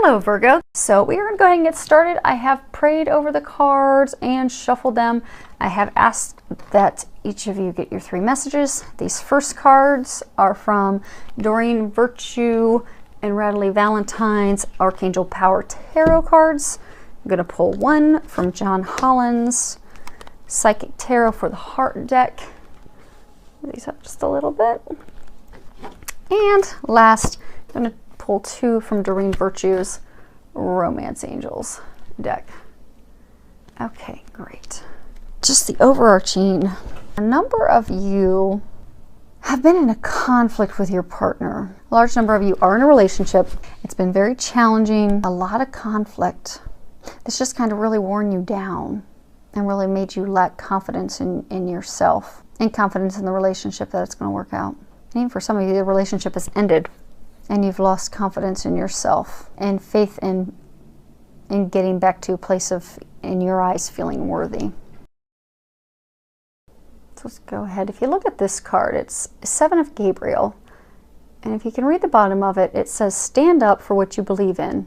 Hello Virgo. So we are going to go ahead and get started. I have prayed over the cards and shuffled them. I have asked that each of you get your 3 messages. These first cards are from Doreen Virtue and Radley Valentine's Archangel Power Tarot cards. I'm going to pull one from John Holland's Psychic Tarot for the Heart deck. These up just a little bit. And last, I'm going to pull 2 from Doreen Virtue's Romance Angels deck. Okay, great. Just the overarching. A number of you have been in a conflict with your partner. A large number of you are in a relationship. It's been very challenging, a lot of conflict. This just kind of really worn you down and really made you lack confidence in yourself and confidence in the relationship that it's going to work out. And even for some of you, the relationship has ended and you've lost confidence in yourself and faith in getting back to a place of, in your eyes, feeling worthy. So let's go ahead. If you look at this card, it's 7 of Gabriel. And if you can read the bottom of it, it says, stand up for what you believe in.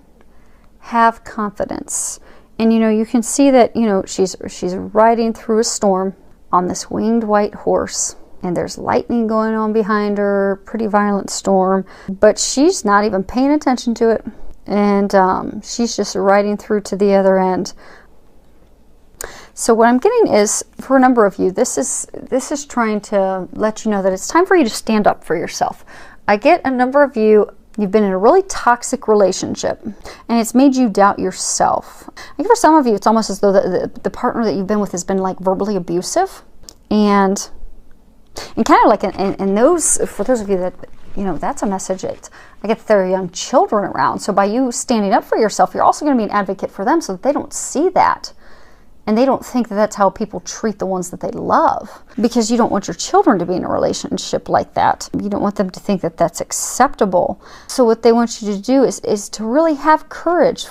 Have confidence. And you can see that, she's riding through a storm on this winged white horse. And there's lightning going on behind her, pretty violent storm, but she's not even paying attention to it. And she's just riding through to the other end. So what I'm getting is, for a number of you, this is trying to let you know that it's time for you to stand up for yourself. I get a number of you, you've been in a really toxic relationship and it's made you doubt yourself. I think for some of you, it's almost as though the partner that you've been with has been like verbally abusive. And kind of like in those, for those of you that, that's a message that I get that there are young children around. So by you standing up for yourself, you're also going to be an advocate for them so that they don't see that. And they don't think that that's how people treat the ones that they love. Because you don't want your children to be in a relationship like that. You don't want them to think that that's acceptable. So what they want you to do is to really have courage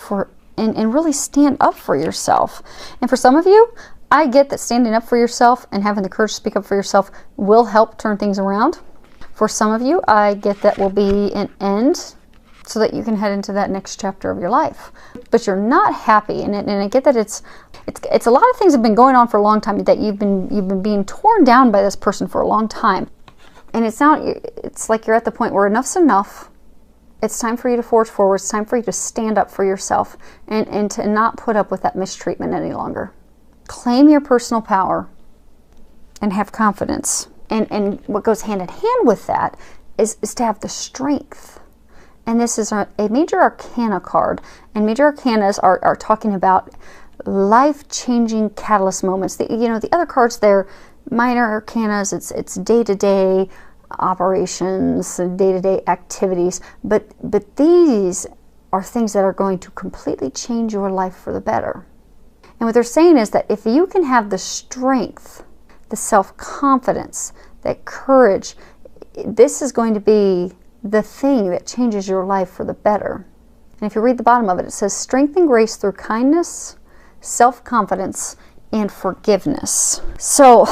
and really stand up for yourself. And for some of you, I get that standing up for yourself and having the courage to speak up for yourself will help turn things around. For some of you, I get that will be an end so that you can head into that next chapter of your life. But you're not happy, and I get that it's a lot of things have been going on for a long time, that you've been being torn down by this person for a long time. And it's like you're at the point where enough's enough. It's time for you to forge forward. It's time for you to stand up for yourself and to not put up with that mistreatment any longer. Claim your personal power and have confidence. And what goes hand in hand with that is to have the strength. And this is a major arcana card. And major arcanas are talking about life-changing catalyst moments. The other cards, they're minor arcanas. It's day-to-day operations, day-to-day activities. But these are things that are going to completely change your life for the better. And what they're saying is that if you can have the strength, the self-confidence, that courage, this is going to be the thing that changes your life for the better. And if you read the bottom of it, it says, strength and grace through kindness, self-confidence, and forgiveness. So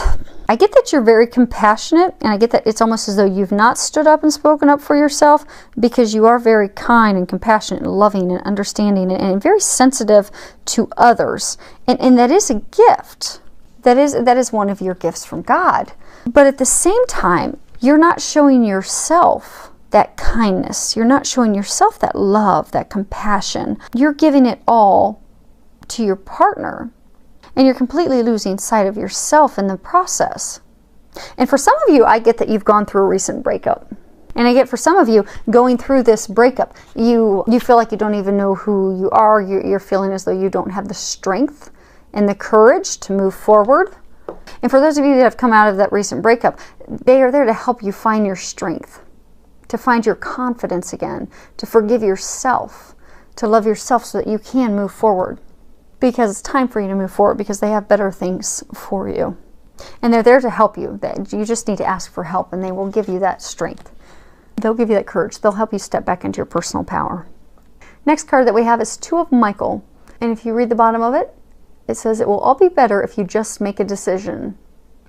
I get that you're very compassionate, and I get that it's almost as though you've not stood up and spoken up for yourself, because you are very kind and compassionate and loving and understanding and very sensitive to others. And that is a gift. That is one of your gifts from God. But at the same time, you're not showing yourself that kindness. You're not showing yourself that love, that compassion. You're giving it all to your partner. And you're completely losing sight of yourself in the process. And for some of you, I get that you've gone through a recent breakup. And I get for some of you, going through this breakup, you feel like you don't even know who you are. You're feeling as though you don't have the strength and the courage to move forward. And for those of you that have come out of that recent breakup, they are there to help you find your strength, to find your confidence again, to forgive yourself, to love yourself so that you can move forward. Because it's time for you to move forward, because they have better things for you. And they're there to help you. You just need to ask for help, and they will give you that strength. They'll give you that courage. They'll help you step back into your personal power. Next card that we have is 2 of Michael. And if you read the bottom of it, it says, it will all be better if you just make a decision.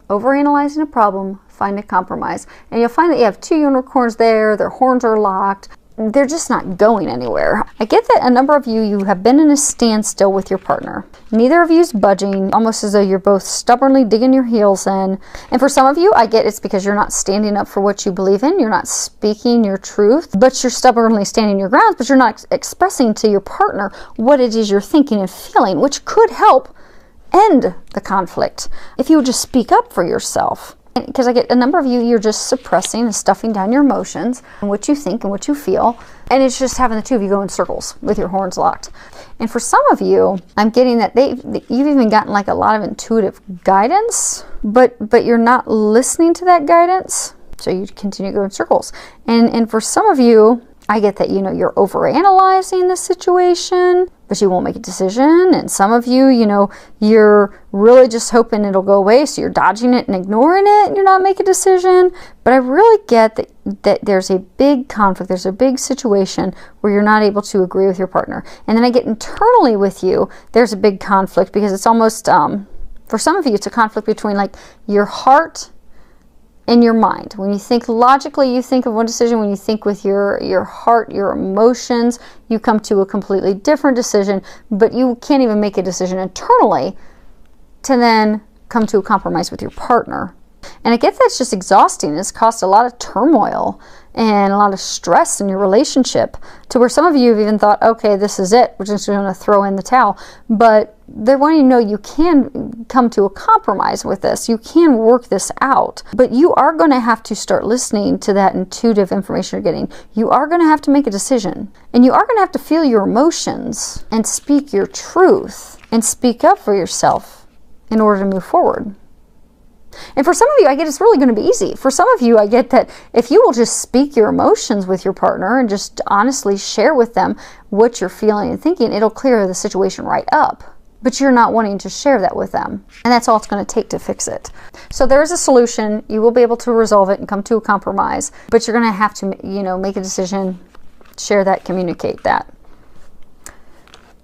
Overanalyzing a problem, find a compromise. And you'll find that you have 2 unicorns there. Their horns are locked. they're just not going anywhere. I get that a number of you have been in a standstill with your partner. Neither of you's budging, almost as though you're both stubbornly digging your heels in. And for some of you, I get it's because you're not standing up for what you believe in. You're not speaking your truth, but you're stubbornly standing your grounds, but you're not expressing to your partner what it is you're thinking and feeling, which could help end the conflict if you would just speak up for yourself. Because I get a number of you're just suppressing and stuffing down your emotions and what you think and what you feel. And it's just having the two of you go in circles with your horns locked. And for some of you, I'm getting that you've even gotten like a lot of intuitive guidance, but you're not listening to that guidance. So you continue to go in circles. And for some of you, I get that, you're overanalyzing the situation, but you won't make a decision. And some of you, you're really just hoping it'll go away, so you're dodging it and ignoring it, and you're not making a decision. But I really get that there's a big conflict, there's a big situation where you're not able to agree with your partner. And then I get internally with you, there's a big conflict, because it's almost, for some of you, it's a conflict between like your heart in your mind. When you think logically, you think of one decision. When you think with your heart, your emotions, you come to a completely different decision, but you can't even make a decision internally to then come to a compromise with your partner. And I get that's just exhausting. It's caused a lot of turmoil and a lot of stress in your relationship, to where some of you have even thought, okay, this is it, we're just going to throw in the towel. But they want you to know you can come to a compromise with this. You can work this out. But you are going to have to start listening to that intuitive information you're getting. You are going to have to make a decision. And you are going to have to feel your emotions and speak your truth and speak up for yourself in order to move forward. And for some of you, I get it's really going to be easy. For some of you, I get that if you will just speak your emotions with your partner and just honestly share with them what you're feeling and thinking, it'll clear the situation right up. But you're not wanting to share that with them. And that's all it's going to take to fix it. So there is a solution. You will be able to resolve it and come to a compromise. But you're going to have to, make a decision, share that, communicate that.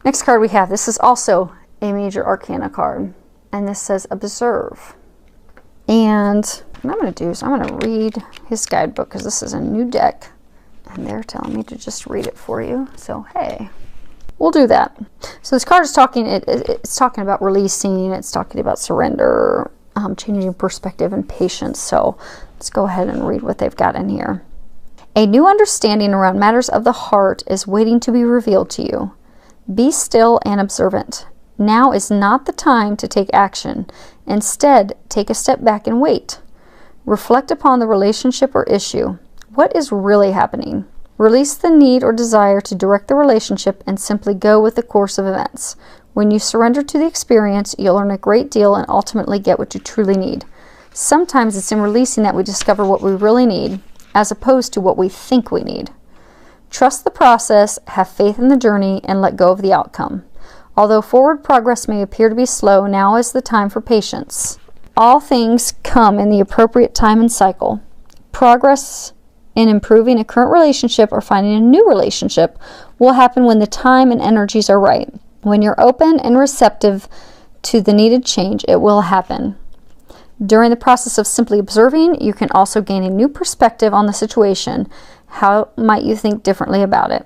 Next card we have, this is also a major arcana card. And this says observe. And what I'm going to do is I'm going to read his guidebook, because this is a new deck. And they're telling me to just read it for you. So, hey. We'll do that. So this card is talking, it's talking about releasing, it's talking about surrender, changing perspective and patience. So let's go ahead and read what they've got in here. A new understanding around matters of the heart is waiting to be revealed to you. Be still and observant. Now is not the time to take action. Instead, take a step back and wait. Reflect upon the relationship or issue. What is really happening? Release the need or desire to direct the relationship and simply go with the course of events. When you surrender to the experience, you'll learn a great deal and ultimately get what you truly need. Sometimes it's in releasing that we discover what we really need, as opposed to what we think we need. Trust the process, have faith in the journey, and let go of the outcome. Although forward progress may appear to be slow, now is the time for patience. All things come in the appropriate time and cycle. Progress in improving a current relationship or finding a new relationship will happen when the time and energies are right. When you're open and receptive to the needed change, it will happen. During the process of simply observing, you can also gain a new perspective on the situation. How might you think differently about it?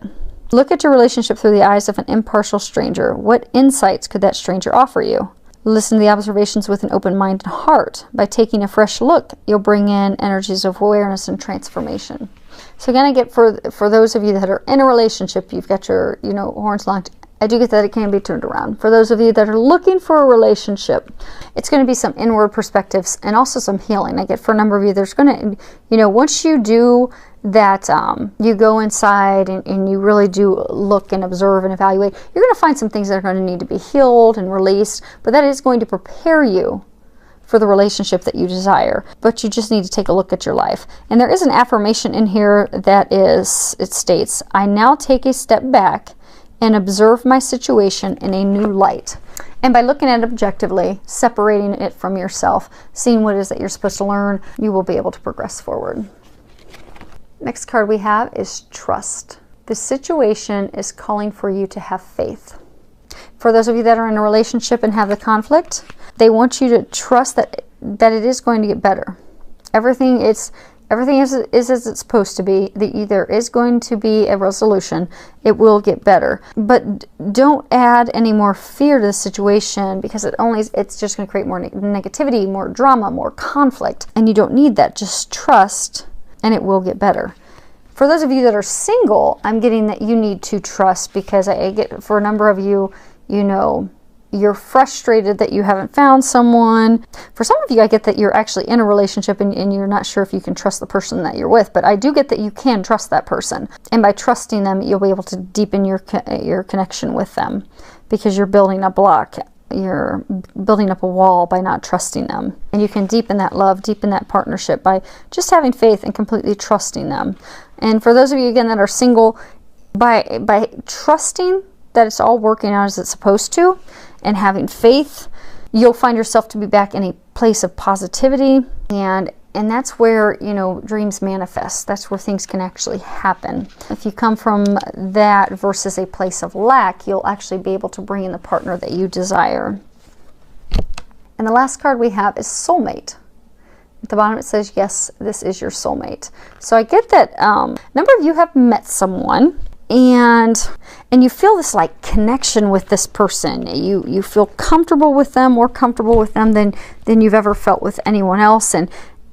Look at your relationship through the eyes of an impartial stranger. What insights could that stranger offer you? Listen to the observations with an open mind and heart. By taking a fresh look, you'll bring in energies of awareness and transformation. So again, I get for those of you that are in a relationship, you've got your horns locked. I do get that it can be turned around. For those of you that are looking for a relationship, it's going to be some inward perspectives and also some healing. I get for a number of you, there's going to, once you do that, you go inside and you really do look and observe and evaluate, you're going to find some things that are going to need to be healed and released, but that is going to prepare you for the relationship that you desire. But you just need to take a look at your life. And there is an affirmation in here that it states, I now take a step back and observe my situation in a new light. And by looking at it objectively, separating it from yourself, seeing what it is that you're supposed to learn, you will be able to progress forward. Next card we have is trust. The situation is calling for you to have faith. For those of you that are in a relationship and have the conflict, they want you to trust that it is going to get better. Everything, Everything is as it's supposed to be. There is going to be a resolution. It will get better. But don't add any more fear to the situation, because it's just going to create more negativity, more drama, more conflict. And you don't need that. Just trust, and it will get better. For those of you that are single, I'm getting that you need to trust, because I get, for a number of you, you know, you're frustrated that you haven't found someone. For some of you, I get that you're actually in a relationship and you're not sure if you can trust the person that you're with. But I do get that you can trust that person. And by trusting them, you'll be able to deepen your connection with them, because you're building a block. You're building up a wall by not trusting them. And you can deepen that love, deepen that partnership by just having faith and completely trusting them. And for those of you, again, that are single, by trusting that it's all working out as it's supposed to, and having faith, you'll find yourself to be back in a place of positivity, and that's where, you know, dreams manifest. That's where things can actually happen. If you come from that versus a place of lack, you'll actually be able to bring in the partner that you desire. And the last card we have is Soulmate. At the bottom it says, yes, this is your soulmate. So I get that a number of you have met someone, and you feel this like connection with this person. You feel comfortable with them, more comfortable with them than you've ever felt with anyone else,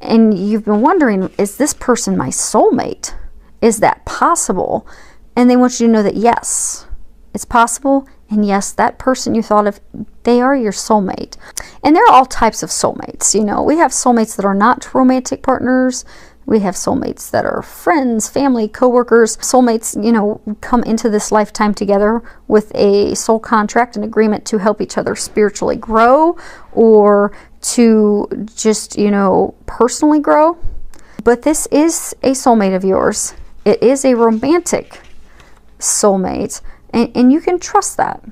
and you've been wondering, is this person my soulmate? Is that possible? And they want you to know that yes, it's possible, and yes, that person you thought of, they are your soulmate. And there are all types of soulmates. You know, we have soulmates that are not romantic partners. We have soulmates that are friends, family, co-workers. Soulmates, you know, come into this lifetime together with a soul contract, an agreement to help each other spiritually grow, or to just, you know, personally grow. But this is a soulmate of yours. It is a romantic soulmate, and you can trust that.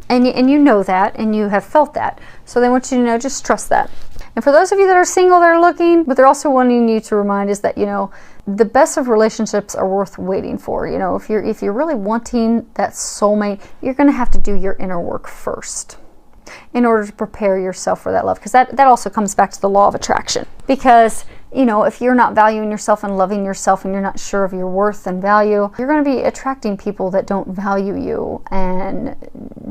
And you know that, and you have felt that. So they want you to know, just trust that. And for those of you that are single, that are looking, but they're also wanting you to remind is that, you know, the best of relationships are worth waiting for. You know, if you're really wanting that soulmate, you're going to have to do your inner work first in order to prepare yourself for that love. Because that also comes back to the law of attraction. Because, you know, if you're not valuing yourself and loving yourself, and you're not sure of your worth and value, you're going to be attracting people that don't value you and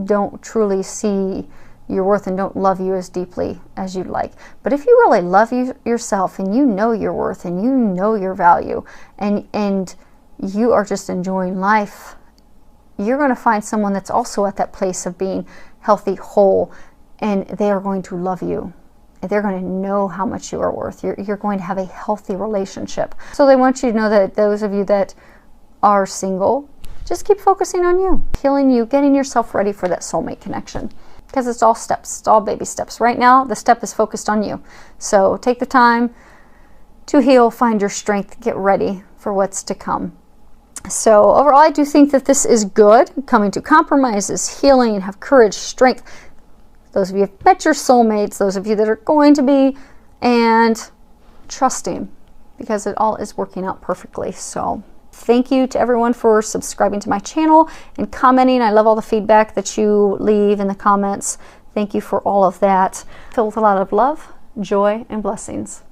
don't truly see your worth and don't love you as deeply as you'd like. But if you really love yourself, and you know your worth, and you know your value, and you are just enjoying life, you're going to find someone that's also at that place of being healthy, whole, and they are going to love you. They're going to know how much you are worth. You're going to have a healthy relationship. So they want you to know that those of you that are single, just keep focusing on you, healing you, getting yourself ready for that soulmate connection. Because it's all steps, it's all baby steps. Right now, the step is focused on you. So take the time to heal, find your strength, get ready for what's to come. So overall, I do think that this is good. Coming to compromises, healing, have courage, strength. Those of you who have met your soulmates, those of you that are going to be, and trusting, because it all is working out perfectly. So thank you to everyone for subscribing to my channel and commenting. I love all the feedback that you leave in the comments. Thank you for all of that. Filled with a lot of love, joy, and blessings.